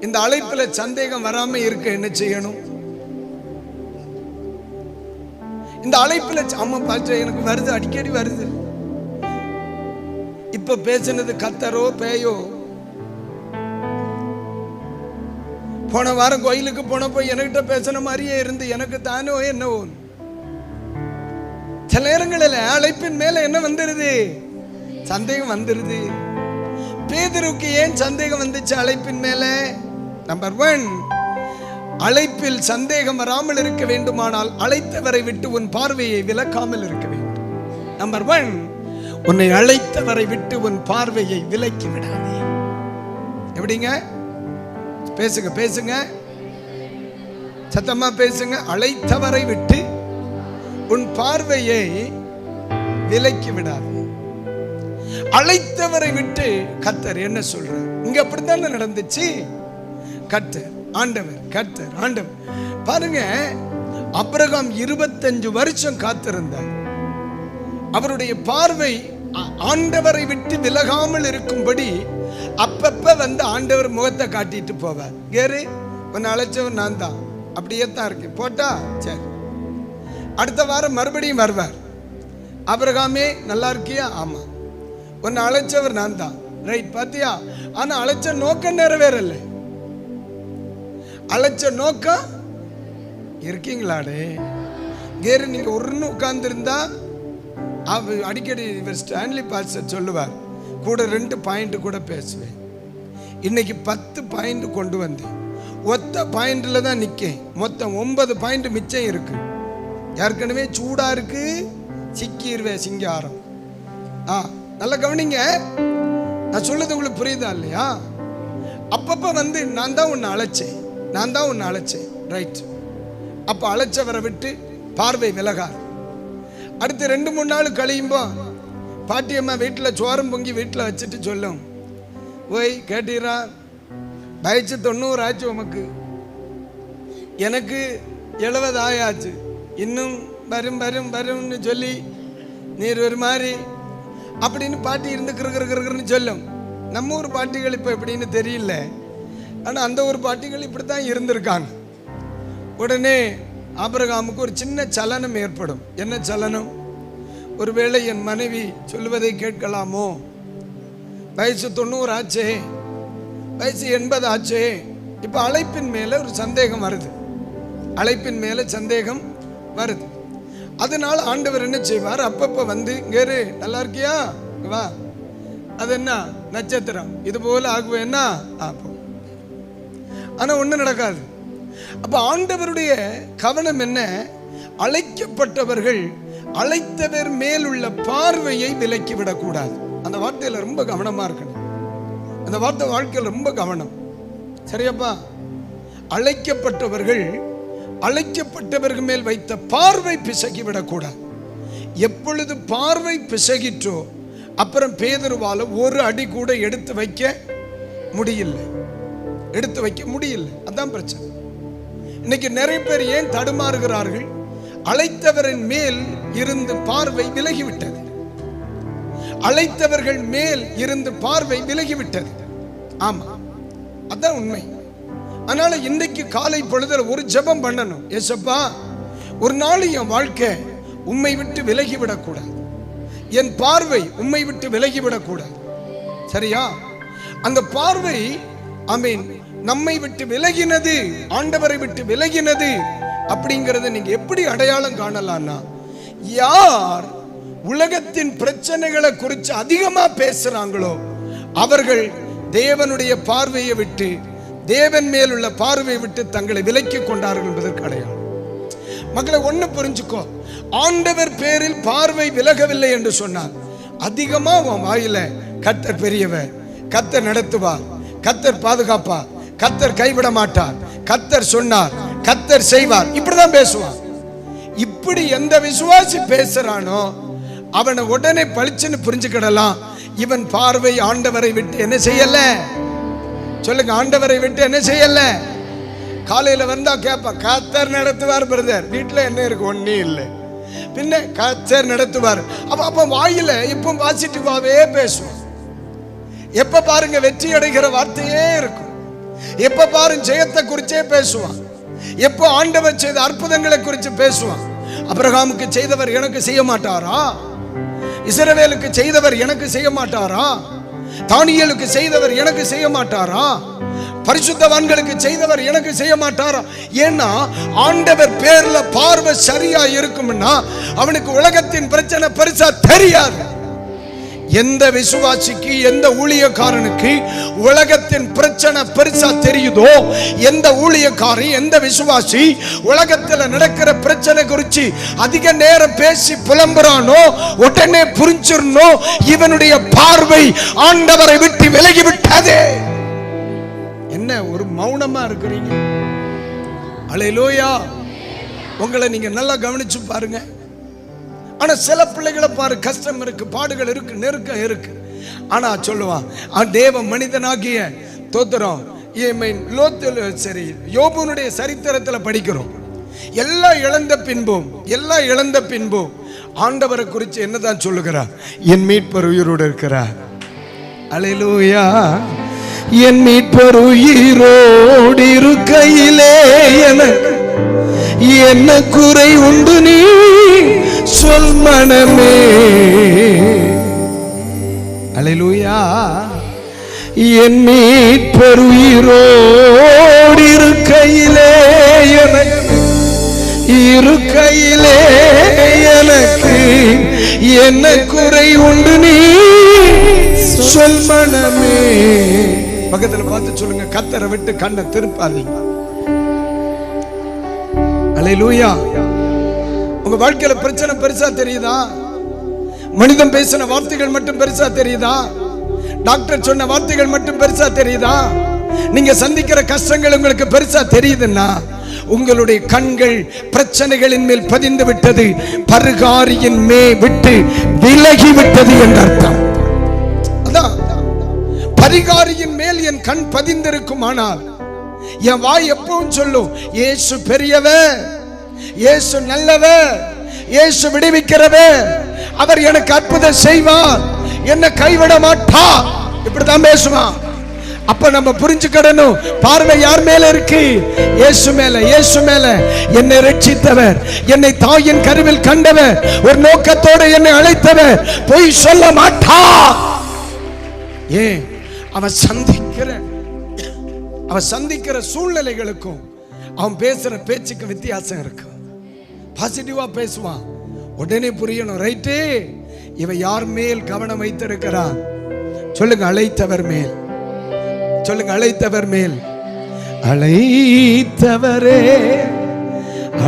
இந்த அழைப்புல சந்தேகம் வராம இருக்க என்ன செய்யணும்? இந்த அழைப்புல அம்மா பாச்ச எனக்கு வருது, அடிக்கடி வருது. இப்ப பேசினது கத்தரோ பேயோ? போன வாரம் கோயிலுக்கு போனப்போ என்கிட்ட பேசின மாதிரியே இருந்து எனக்கு தானோ என்னவோ. சில நேரங்களில் அழைப்பின் மேல என்ன வந்துருது? சந்தேகம் வந்துருது. பேதுருக்கு ஏன் சந்தேகம் வந்துச்சு அழைப்பின் மேல? நம்பர் 1, அழைப்பில் சந்தேகம் வராமல் இருக்க வேண்டுமானால் அழைத்தவரை விட்டு உன் பார்வையை விலக்காமல் இருக்க வேண்டும். நம்பர் 1, உன்னை அழைத்தவரை விட்டு உன் பார்வையை விலக்கி விடாதே. எப்படிங்க? பேசுங்க பேசுங்க, சத்தமா பேசுங்க. அழைத்தவரை விட்டு உன் பார்வையை விலக்கி விடாதே. அழைத்தவரை விட்டு கர்த்தர் என்ன சொல்ற? இங்க அப்படித்தானே நடந்துச்சு. கர்த்தர் ஆண்டவர், கர்த்தர் ஆண்டவர். பாருங்க, ஆபிரகாம் 25 வருஷம் காத்திருந்தார். அவருடைய பார்வை ஆண்டவரை விட்டு விலகாமல் இருக்கும்படி அப்பப்ப வந்து ஆண்டவர் முகத்தை காட்டிட்டு போவார். கேரு, உன்னை அழைச்சவர் நான் தான், அப்படியே தான் இருக்கு போட்டா சரி. அடுத்த வாரம் மறுபடியும் வருவார். ஆபிரகாமே நல்லா இருக்கியா? ஆமா. உன்னை அழைச்சவர் நான் தான், ரைட், பாத்தியா? ஆனா அழைச்ச நோக்கம் நிறைவேறல. அழைச்ச நோக்கம் இருக்கீங்களாடே? கேரு, நீங்க ஒன்னு உட்கார்ந்து இருந்தா அடிக்கடி இவர் ஸ்டான்லி பாஸ்டர் சொல்லுவார், கூட 2 பாயிண்ட் கூட பேசுவேன். இன்னைக்கு 10 பாயிண்ட் கொண்டு வந்தேன். ஒத்த பாயிண்ட்ல தான் நிக்கேன். மொத்தம் 9 பாயிண்ட் மிச்சம் இருக்கு. ஏற்கனவே சூடா இருக்கு, சிக்கிருவே சிங்காரம். நல்லா கவனிங்க, நான் சொல்றது உங்களுக்கு புரியுதா இல்லையா? அப்பப்ப வந்து நான் தான் உன்னை அழைச்சேன், நான் தான் உன்னை அழைச்சேன், ரைட். அப்ப அழைச்சவரை விட்டு பார்வை விலகாது. அடுத்து 2-3 நாள் கழியும்போ பாட்டியம்மா வீட்டில் சோரம் பொங்கி வீட்டில் வச்சுட்டு சொல்லும், ஓய் கேட்டீரா, வயசு 90 ஆச்சு உமக்கு, எனக்கு 70 ஆயாச்சு, இன்னும் வரும் வரும் வரும்னு சொல்லி நீர் ஒரு மாதிரி அப்படின்னு பாட்டி இருந்து கிருன்னு சொல்லும். நம்ம ஊர் பாட்டிகள் இப்போ எப்படின்னு தெரியல, ஆனால் அந்த ஒரு பாட்டிகள் இப்படி தான் இருந்திருக்காங்க. உடனே ஆபிரகாமுக்கு ஒரு சின்ன சலனம் ஏற்படும். என்ன சலனம்? ஒருவேளை என் மனைவி சொல்வதை கேட்கலாமோ, வயசு 90 ஆச்சே, வயசு 80 ஆச்சே. இப்போ அழைப்பின் மேலே ஒரு சந்தேகம் வருது, அழைப்பின் மேலே சந்தேகம் வருது. அதனால ஆண்டவர் என்ன செய்வார்? அப்பப்போ வந்து கேரு, நல்லா இருக்கியா, வா, அது என்ன நட்சத்திரம் இது போல ஆகுவேன்னா ஆப்போம். ஆனால் ஒன்றும் நடக்காது. அப்போ ஆண்டவருடைய கவனம் என்ன? அழைக்கப்பட்டவர்கள் அழைத்தவர் மேல் உள்ள பார்வையை விலக்கி விடக்கூடாது. அந்த வார்த்தையில ரொம்ப கவனமா இருக்கணும். அந்த வார்த்தை வாழ்க்கையில் ரொம்ப கவனம். சரியாப்பா? அழைக்கப்பட்டவர்கள் அழைக்கப்பட்டவர்கள் மேல் வைத்த பார்வை பிசகி விடக்கூடாது. எப்பொழுது பார்வை பிசகிற்றோ அப்புறம் பேதுருவால ஒரு அடி கூட எடுத்து வைக்க முடியல, எடுத்து வைக்க முடியல. அதான் பிரச்சனை. இன்னைக்கு நிறைய பேர் ஏன் தடுமாறுகிறார்கள்? அழைத்தவரின் மேல் இருந்து பார்வை விலகிவிட்டது. அழைத்தவர்கள் மேல் இருந்து பார்வை விலகிவிட்டது. ஆமா, அதான் உண்மை. அதனால இன்றைக்கு காலை பொழுதுல ஒரு ஜெபம் பண்ணணும். ஏசப்பா, ஒரு நாள் என் வாழ்க்கை உம்மை விட்டு விலகிவிடக்கூடாது, என் பார்வை உம்மை விட்டு விலகிவிடக்கூடாது. சரியா? அந்த பார்வை ஆமென் நம்மை விட்டு விலகினது, ஆண்டவரை விட்டு விலகினது அப்படிங்கறத நீங்க எப்படி அடையாளம் காணலாம்னா, யார் உலகத்தின் பிரச்சனைகளை குறித்து அதிகமா பேசுறாங்களோ அவர்கள் தேவனுடைய பார்வையை விட்டு, தேவன் மேலுள்ள பார்வையை விட்டு தங்களை விலக்கி கொண்டார்கள் என்பதற்கு அடையாளம். மக்களை ஒண்ணு புரிஞ்சுக்கோ, ஆண்டவர் பேரில் பார்வை விலகவில்லை என்று சொன்னார், அதிகமா உன் வாயில கர்த்தர் பெரியவர், கர்த்தர் நடத்துவார், கர்த்தர் பாதுகாப்பார், கர்த்தர் கைவிட மாட்டார், கர்த்தர் சொன்னார், கர்த்தர் செய்வார், இப்படிதான் பேசுவான். இப்படி எந்த விசுவாசி பேசுறானோ அவனை உடனே பளிச்சுன்னு புரிஞ்சுக்கிடலாம், இவன் பார்வை ஆண்டவரை விட்டு என்ன செய்யல. சொல்லுங்க, ஆண்டவரை விட்டு என்ன செய்யல. காலையில வந்தா கேட்பான், கர்த்தர் நடத்துவார் பிரதர், வீட்டுல என்ன இருக்கு, ஒன்னே இல்லை, பின்ன கர்த்தர் நடத்துவார். அப்ப வாயில இப்ப பாசிட்டிவாவே பேசுவான். எப்ப பாருங்க வெற்றி அடைகிற வார்த்தையே இருக்கும், எப்ப பாருங்க ஜெயத்தை குறிச்சே பேசுவான், எப்ப ஆண்டவர் செய்த அற்புதங்களை குறித்து பேசுவான். ஆபிரகாமுக்கு செய்தவர் எனக்கு செய்ய மாட்டாரா? இஸ்ரவேலுக்கு செய்தவர் எனக்கு செய்ய மாட்டாரா? தானியேலுக்கு செய்தவர் எனக்கு செய்ய மாட்டாரா? பரிசுத்தவான்களுக்கு செய்தவர் எனக்கு செய்ய மாட்டாரா? ஏன்னா ஆண்டவர் பேர்ல பார்வை சரியா இருக்கும்னா அவனுக்கு உலகத்தின் பிரச்சனை பெருசா தெரியாது. எந்த விசுவாசிக்கு, எந்த ஊழியக்காரனுக்கு உலகத்தின் பிரச்சனை பெருசா தெரியுதோ, எந்த ஊழியக்காரன், எந்த விசுவாசி உலகத்துல நடக்கிற பிரச்சனை குறித்து அதிக நேரம் பேசி புலம்புறானோ உடனே புரிஞ்சிடணும், இவனுடைய பார்வை ஆண்டவரை விட்டு விலகிவிட்டது. என்ன ஒரு மௌனமா இருக்கிறீங்க? அல்லேலூயா. உங்களை நீங்க நல்லா கவனிச்சு பாருங்க. ஆனா சில பிள்ளைகளை பாரு, கஷ்டம் இருக்கு, பாடுகள் இருக்கு, நெருக்கம் இருக்கு. ஆனா சொல்லுவான், தேவ மனிதனாகிய தோத்திரம் சரி, யோபுனுடைய சரித்திரத்துல படிக்கிறோம், எல்லாம் இழந்த பின்பும் ஆண்டவரை குறித்து என்னதான் சொல்லுகிறார்? என் மீட்பர் உயிரோடு இருக்கிறார். அல்லேலூயா. என் மீட்பர் உயிரோடு இருக்கையிலே எனக்கு என்ன குறை உண்டு நீ சொல் மனமே. அல்லேலூயா. என் மீட்பர் உயிரோடு இருக்கையிலே எனக்கு என்ன குறை உண்டு நீ சொல் மனமே. பக்கத்துல பார்த்து சொல்லுங்க, கர்த்தரை விட்டு கண்ணை திருப்பாதீங்க. அல்லேலூயா. உங்க வாழ்க்கையில பிரச்சனை பெருசா தெரியுதா? மனிதன் பேசின வார்த்தைகள் மட்டும் பெருசா தெரியுதா? டாக்டர் சொன்ன வார்த்தைகள் மட்டும் பெருசா தெரியுதா? நீங்க சந்திக்கிற கஷ்டங்கள் உங்களுக்கு பெருசா தெரியுதுன்னா உங்களுடைய கண்கள் பிரச்சனைகளின் மேல் பதிந்து விட்டது, பரிகாரியின் மேல் விட்டு விலகி விட்டது என்ற அர்த்தம். அதான், பரிகாரியின் மேல் என் கண் பதிந்திருக்குமானால் என் வாய் எப்பவும் சொல்லும், இயேசு பெரியவர், இயேசு நல்லவர், இயேசு விடுவிக்கிறவர், அவர் எனக்கு அற்புதம் செய்வார், என்ன கைவிட மாட்டார், இப்படிதான் பேசுவான். அப்ப நம்ம புரிஞ்சுக்கணும், பார்வை யார் மேல இருக்கு? இயேசு மேல. இயேசு மேல. என்னை ரட்சித்தவர், என்னை தாயின் கருவில் கண்டவர், ஒரு நோக்கத்தோடு என்னை அழைத்தவர் பொய் சொல்ல மாட்டார். ஏன்? அவன் சந்திக்கிற சூழ்நிலைகளுக்கும் அவன் பேசுற பேச்சுக்கு வித்தியாசம் இருக்கு. பாசிட்டிவா பேசுவான், உடனே புரியணும், ரைட்டு, இவன் யார் மேல் கவனம் வைத்திருக்கிறான்? சொல்லுங்க, அழைத்தவர் மேல். சொல்லுங்க, அழைத்தவர் மேல். அழைத்தவரே,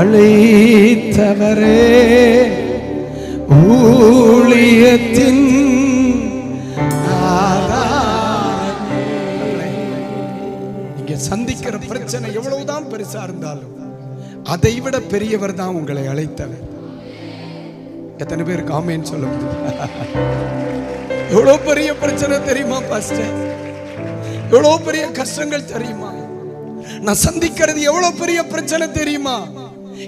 அழைத்தவரே, ஊழியத்தின் சந்திக்கிற பிரச்சனை எவ்வளவுதான் பெருசா இருந்தாலும் அதை விட பெரியவர் தான் உங்களை அழைத்தவர். எத்தனை பேருக்கு ஆமென் சொல்ல முடியும்? எவ்வளவு பெரிய பிரச்சனை தெரியுமா பாஸ்டர்? எவ்வளவு பெரிய கஷ்டங்கள் தெரியுமா? நான் சந்திக்கிறது எவ்வளவு பெரிய பிரச்சனை தெரியுமா?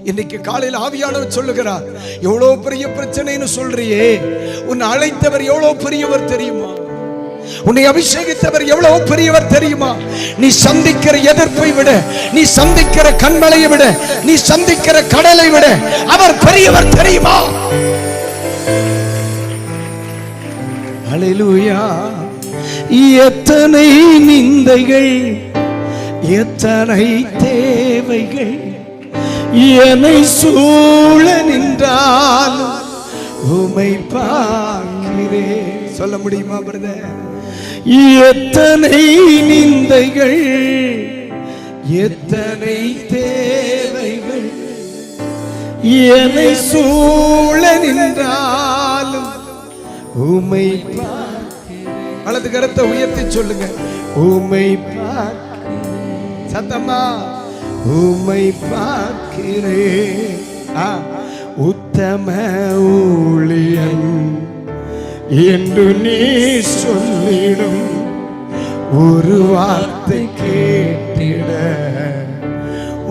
இன்னைக்கு காலையில் ஆவியானவர் சொல்லுகிறார், எவ்வளவு பெரிய பிரச்சனைன்னு சொல்றியே, உன்னை அழைத்தவர் எவ்வளவு பெரியவர் தெரியுமா? உன்னை அபிஷேகித்தவர் எவ்வளவு பெரியவர் தெரியுமா? நீ சந்திக்கிற எதிர்ப்பை விட, நீ சந்திக்கிற கண்மலையை விட, நீ சந்திக்கிற கடலை விட அவர் பெரியவர் தெரியுமா? அல்லேலூயா. எத்தனை நிந்தைகள், எத்தனை தேவைகள் என்னை சூழ நின்றால் உம்மை பார்க்கிறேன். சொல்ல முடியுமா பிரதர்? எத்தனை நிந்தைகள், எத்தனை தேவைகள் என்னை சூழ நின்றாலும் உம்மை பார்க்கிறேன். வலது கரத்தை உயர்த்தி சொல்லுங்க, உம்மை பார்க்கிறேன். சத்தமா, உம்மை பார்க்கிறேன். உத்தம ஊழியன் என்று நீ சொல்லிடும் ஒரு வார்த்தை கேட்டிட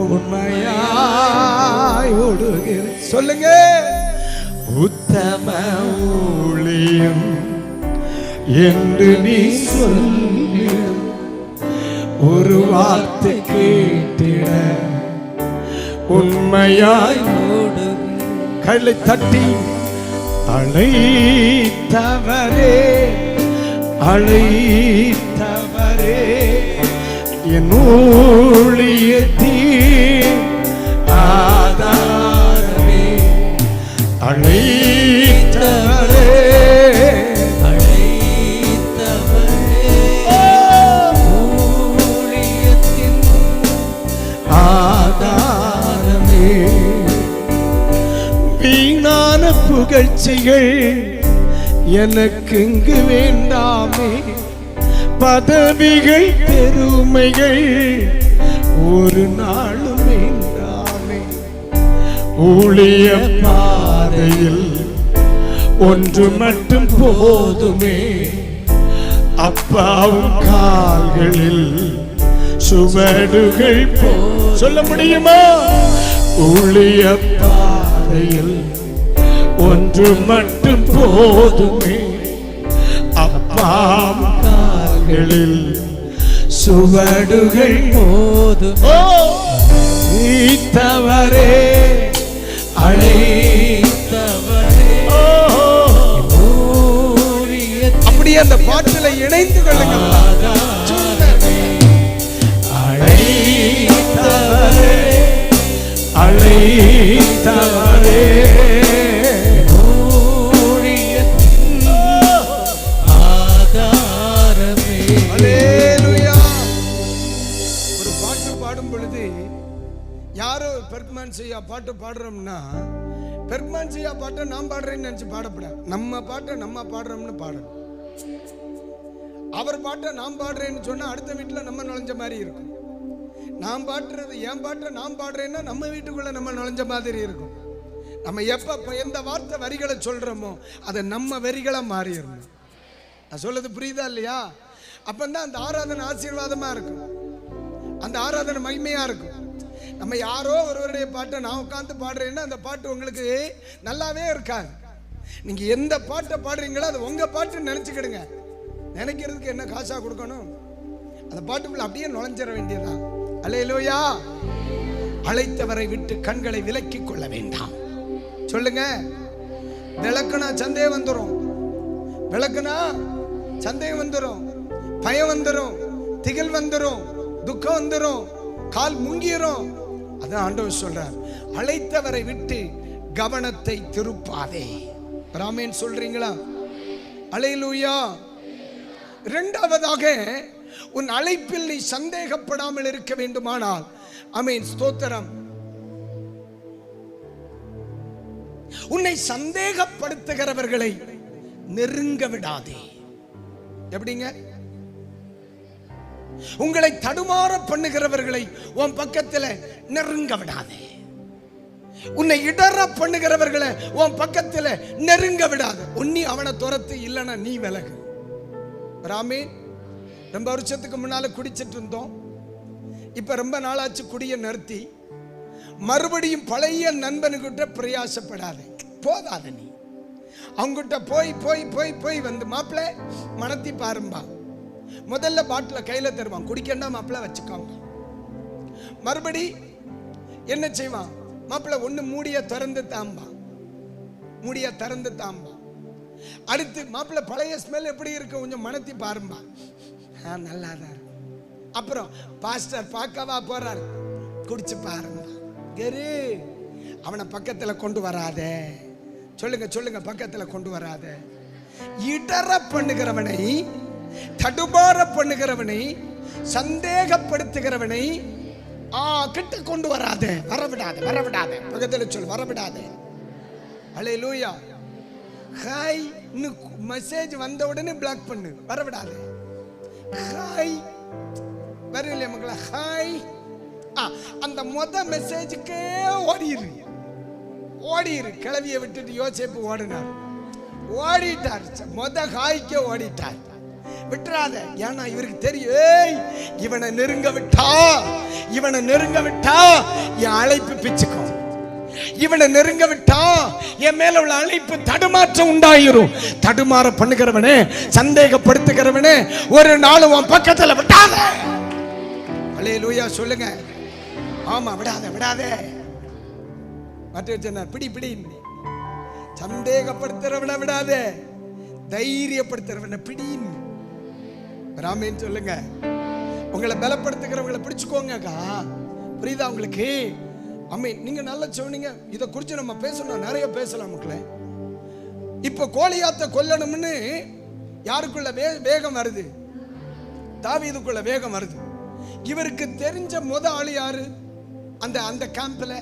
உண்மையாய் ஓடுகிறேன். சொல்லுங்க, உத்தம ஊழியம் என்று நீ சொல்லிடும் ஒரு வார்த்தை கேட்டிட உண்மையாய் ஓடுகிறேன். கைகளை தட்டி அழைத்தவரே, அழைத்தவரே என் ஊழியத்தின் ஆதாரமே. அழைத்தவரே, அழைத்தவரே ஊழியத்தின் ஆதாரமே. வீணான புகழ்ச்சிகள் எனக்கு இங்கு வேண்டாமே, பதவிகள் பெருமைகள் ஒரு நாளும் வேண்டாமே. ஊழிய பாதையில் ஒன்று மட்டும் போதுமே, அப்பாவும் கால்களில் சுவடுகள் சொல்ல முடியுமா? ஊழிய பாதையில் ஒன்று மட்டும் போதுமே, அப்பாவும் கால்களில் சுவடுகள் போதுமே. அழைத்தவரே, அழைத்தவரே. அப்படியே அந்த பாட்டில இணைந்து கொள்ளுங்க. அழைத்தவரே, அழைத்தவரே ஆதாரமே. அல்லேலூயா. ஒரு பாட்டு பாடும் பொழுது யாரோ பெர்க்மேன் செய்யா பாட்டு பாடுறோம்னா, பெர்க்மேன் செய்யா பாட்டை நான் பாடுறேன்னு நினைச்சு பாடப்படாது. நம்ம பாட்டை நம்ம பாடுறோம்னு பாடணும். அவர் பாட்டை நான் பாடுறேன்னு சொன்னா அடுத்த வீட்டுல நம்ம நுழைஞ்ச மாதிரி இருக்கும். நான் பாடுறது என் பாட்டை நான் பாடுறேன்னா நம்ம வீட்டுக்குள்ள நம்ம நுழைஞ்ச மாதிரி இருக்கும். நம்ம எப்ப எந்த வார்த்தை வரிகளை சொல்றோமோ அதை நம்ம வரிகளா மாறிடணும். நான் சொல்றது புரியுதா இல்லையா? அப்பந்தான் அந்த ஆராதனை ஆசீர்வாதமா இருக்கும், அந்த ஆராதனை மகிமையா இருக்கும். நம்ம யாரோ ஒருவருடைய பாட்டை நான் உட்காந்து பாடுறேன்னா அந்த பாட்டு உங்களுக்கு நல்லாவே இருக்காது. நீங்க எந்த பாட்டை பாடுறீங்களோ அது உங்க பாட்டுன்னு நினைச்சுக்கிடுங்க. நினைக்கிறதுக்கு என்ன காசா கொடுக்கணும்? அந்த பாட்டுக்குள்ள அப்படியே நுழைஞ்சிட வேண்டியதுதான். அல்லேலூயா. அழைத்தவரை விட்டு கண்களை விலக்கி கொள்ள வேண்டாம். சொல்லுங்க, விளக்குனா சந்தேகம் வந்துடும், விளக்குனா சந்தேகம் வந்துடும், பயம் வந்துடும், திகில் வந்துடும், துக்கம் வந்துடும், கால் முங்கிரும். அதான் ஆண்டவர் சொல்றார், அழைத்தவரை விட்டு கவனத்தை திருப்பாதே. ராமேன் சொல்றீங்களா? அல்லேலூயா. இரண்டாவதாக, உன் அழைப்பில் நீ சந்தேகப்படாமல் இருக்க வேண்டுமானால், ஆமென், ஸ்தோத்திரம், உன்னை சந்தேகப்படுத்துகிறவர்களை நெருங்க விடாதே. எப்படிங்க? உங்களை தடுமாற பண்ணுகிறவர்களை உன் பக்கத்தில் நெருங்க விடாதே. உன்னை இடற பண்ணுகிறவர்களை உன் பக்கத்தில் நெருங்க விடாது. உன்னி அவனை துரத்து, இல்லைன்னா நீ விலகு. ராமே, ரொம்ப வருஷத்துக்கு முன்னால குடிச்சிட்டு இருந்தோம். இப்ப ரொம்ப நாளாச்சு குடியை நிறுத்தி. மறுபடியும் பழைய நண்பனுக்கிட்ட பிரயாசப்படாத, போதாத. நீ அவங்கிட்ட போய் போய் போய் போய் வந்து மாப்பிள்ள மனத்தி பாரும்பா. முதல்ல பாட்டில கையில தருவான், குடிக்கண்டா மாப்பிள்ள வச்சுக்காம. மறுபடி என்ன செய்வான், மாப்பிள்ள ஒண்ணு மூடிய திறந்து தாம்பா, மூடிய திறந்து தாம்பா. அடுத்து மாப்பிள்ள பழைய ஸ்மெல் எப்படி இருக்கு கொஞ்சம் மனத்தி பாரும்பா, நல்லாதான் இருக்கு. அப்புறம் பாஸ்டர் பார்க்கவா போறாரு, குடிச்சு பாருங்க. கரு அவனை பக்கத்துல கொண்டு வராத, சொல்லுங்க சொல்லுங்க, பக்கத்துல கொண்டு வராத. இடற பண்ணுகிறவனை, தடுமாற பண்ணுகிறவனை, சந்தேகப்படுத்துகிறவனை கிட்ட கொண்டு வராத, வரவிடாத, வரவிடாத. பக்கத்துல சொல்லு, வரவிடாத. அல்லேலூயா. ஹாய் மெசேஜ் வந்த உடனே பிளாக் பண்ணு, வரவிடாத. ஹாய் வரலையா மக்களா, ஹாய் அந்த மெசேஜுக்கே ஓடிரு, ஓடிரு. கிளவியை விட்டுட்டு யோசேப்பு ஓடினார், ஓடிட்டார். ஹாய்க்கே ஓடிட்டார். விட்டுறாத, ஏன்னா இவருக்கு தெரியும், இவனை நெருங்க விட்டா, இவனை நெருங்க விட்டா என் அழைப்பு பிச்சுக்கும், இவனை நெருங்க விட்டா என் மேல உள்ள அழைப்பு தடுமாற்றம் உண்டாயிரும். தடுமாற பண்ணுகிறவனே, சந்தேகப்படுத்துகிறவனே, ஒரு நாள் உன் பக்கத்துல விட்டாத. அல்லேலூயா சொல்லுங்க. ஆமா, விடாத விடாத. மற்ற பிடி பிடி. சந்தேகப்படுத்துறவனை விடாத, தைரியப்படுத்துறவனை பிடின்னு ராமேன்னு சொல்லுங்க. உங்களை பலப்படுத்துகிறவங்களை பிடிச்சுக்கோங்க. புரியுதா உங்களுக்கு? அம்மே நீங்க நல்லா சொன்னீங்க. இதை குறித்து நம்ம பேசணும், நிறைய பேசலாம் மக்களே. இப்ப கோலியாத்தை கொல்லணும்னு யாருக்குள்ள வேகம் வருது? தாவீதுக்குள்ள வேகம் வருது. இவருக்கு தெரிஞ்ச ஆளு யாரு? அந்த அந்த கேம்ப்ல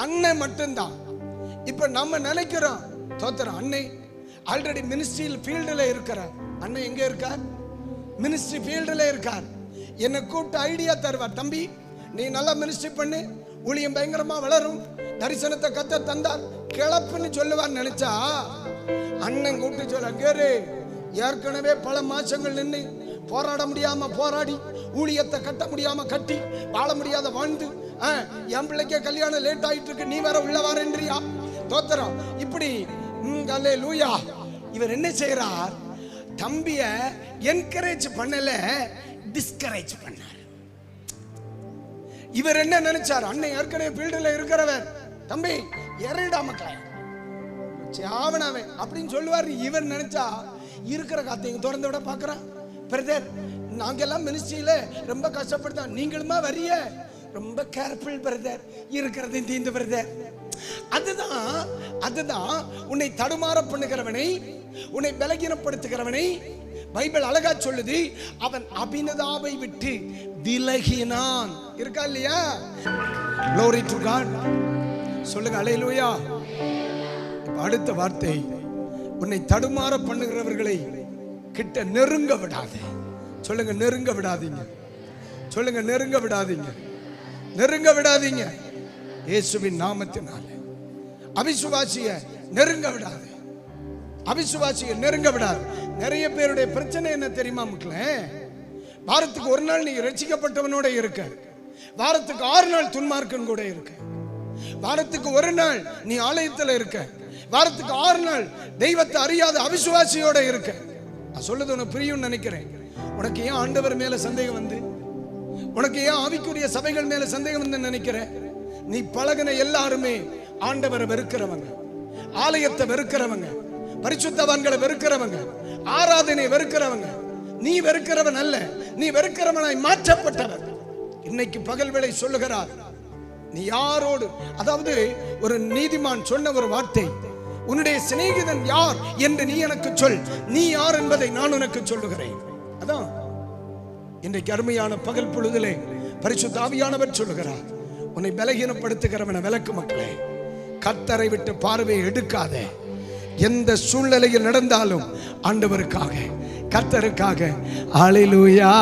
அண்ணன் மட்டும்தான். இப்ப நம்ம நினைக்கிறோம் தோத்திரம், அன்னை ஆல்ரெடி மினிஸ்ட்ரி ஃபீல்டுல இருக்கிறார். அண்ணன் எங்க இருக்கார்? மினிஸ்ட்ரி ஃபீல்டுல இருக்கார். என்னை கூப்பிட்டு ஐடியா தருவார், தம்பி நீ நல்லா மினிஸ்ட்ரி பண்ணு, ஊழியம் பயங்கரமா வளரும், தரிசனத்தை கத்த தந்தார், கிளப்புன்னு சொல்லுவார். நினைச்சா அண்ணன் கூப்பிட்டு சொல்ல, கேரு ஏற்கனவே பல மாசங்கள் நின்று போராட முடியாம போராடி, ஊழியத்தை கட்ட முடியாம கட்டி, வாழ முடியாத வாழ்ந்து, என் பிள்ளைக்கே கல்யாணம் லேட் ஆயிட்டு இருக்கு, நீ வேற உள்ள வரேன்றியா? தோத்திரம். இப்படி அல்லேலூயா. இவர் என்ன செய்யறார்? தம்பிய என்கரேஜ் பண்ணல, டிஸ்கரேஜ் பண்ணார். இவர் என்ன நினைச்சார்? அண்ணன் ஏற்கனவே ஃபீல்டுல இருக்கிறவர், தம்பி இறடா மக்களே சாவனாவே அப்படின்னு சொல்லுவார். இவர் நினைச்சா இருக்கிற காத்தையும் திறந்து விட பாக்குறான். பிரதர் நாங்கெல்லாம் மினிஸ்ட்ரியில ரொம்ப கஷ்டப்படுத்தோம், நீங்களுமா வரிய, ரொம்ப கேர்ஃபுல் பிரதர், இருக்கிறதையும் தீந்து பிரதர். அதுதான் உன்னை தடுமாற பண்ணுகிறவனை, உன்னை பலகீனப்படுத்துகிறவனை பைபிள் அழகா சொல்லுது, அவன் அபினதாவை விட்டு விலகினான். இருக்கா இல்லையா? Glory to God. சொல்லுங்க அல்லேலூயா. அடுத்த வார்த்தை, உன்னை தடுமாற பண்ணுகிறவர்களை கிட்ட நெருங்க விடாத. சொல்லுங்க, நெருங்க விடாதீங்க. சொல்லுங்க, நெருங்க விடாதீங்க, நெருங்க விடாதீங்க. இயேசுவின் நாமத்தினால அவிசுவாசிய நெருங்க விடாது, அவிசுவாசிய நெருங்க விடாது. நிறைய பேருடைய பிரச்சனை என்ன தெரியுமா மக்களே? வாரத்துக்கு ஒரு நாள் நீ ரட்சிக்கப்பட்டவனோட இருக்க, வாரத்துக்கு 6 நாள் துன்மார்க்கன் கூட இருக்க, வாரத்துக்கு ஒரு நாள் நீ ஆலயத்தில் இருக்க, வாரத்துக்கு 6 நாள் தெய்வத்தை அறியாத அவிசுவாசியோட இருக்க. நான் சொல்லுது உனக்கு புரியும் நினைக்கிறேன். உனக்கு ஏன் ஆண்டவர் மேல சந்தேகம் வந்து, உனக்கு ஏன் ஆவிக்குரிய சபைகள் மேல சந்தேகம் வந்து நினைக்கிற? நீ பழகின எல்லாருமே ஆண்டவரை வெறுக்கிறவங்க, ஆலயத்தை வெறுக்கிறவங்க, பரிசுத்தவான்களை வெறுக்கிறவங்க, ஆராதனை வெறுக்கிறவங்க. நீ வெறுக்கிறவன் அல்ல, நீ வெறுக்கிறவனாய் மாற்றப்பட்டவன். இன்னைக்கு பகல் வேளை சொல்லுகிறார், நீ யாரோடு, அதாவது ஒரு நீதிமான் சொன்ன ஒரு வார்த்தை, உன்னுடைய சிநேகிதன் யார் என்று நீ எனக்கு சொல், நீ யார் என்பதை நான் உனக்கு சொல்லுகிறேன். அதான் இன்றைக்கு அருமையான பகல் பொழுதிலே பரிசுத்த ஆவியானவர் சொல்லுகிறார், உன்னை பலகீனப்படுத்துகிறவனை விலக்கு மக்களே. கர்த்தரை விட்டு பார்வையை எடுக்காத. எந்த சூழ்நிலையில் நடந்தாலும் ஆண்டவருக்காக, கர்த்தருக்காக. அல்லேலூயா.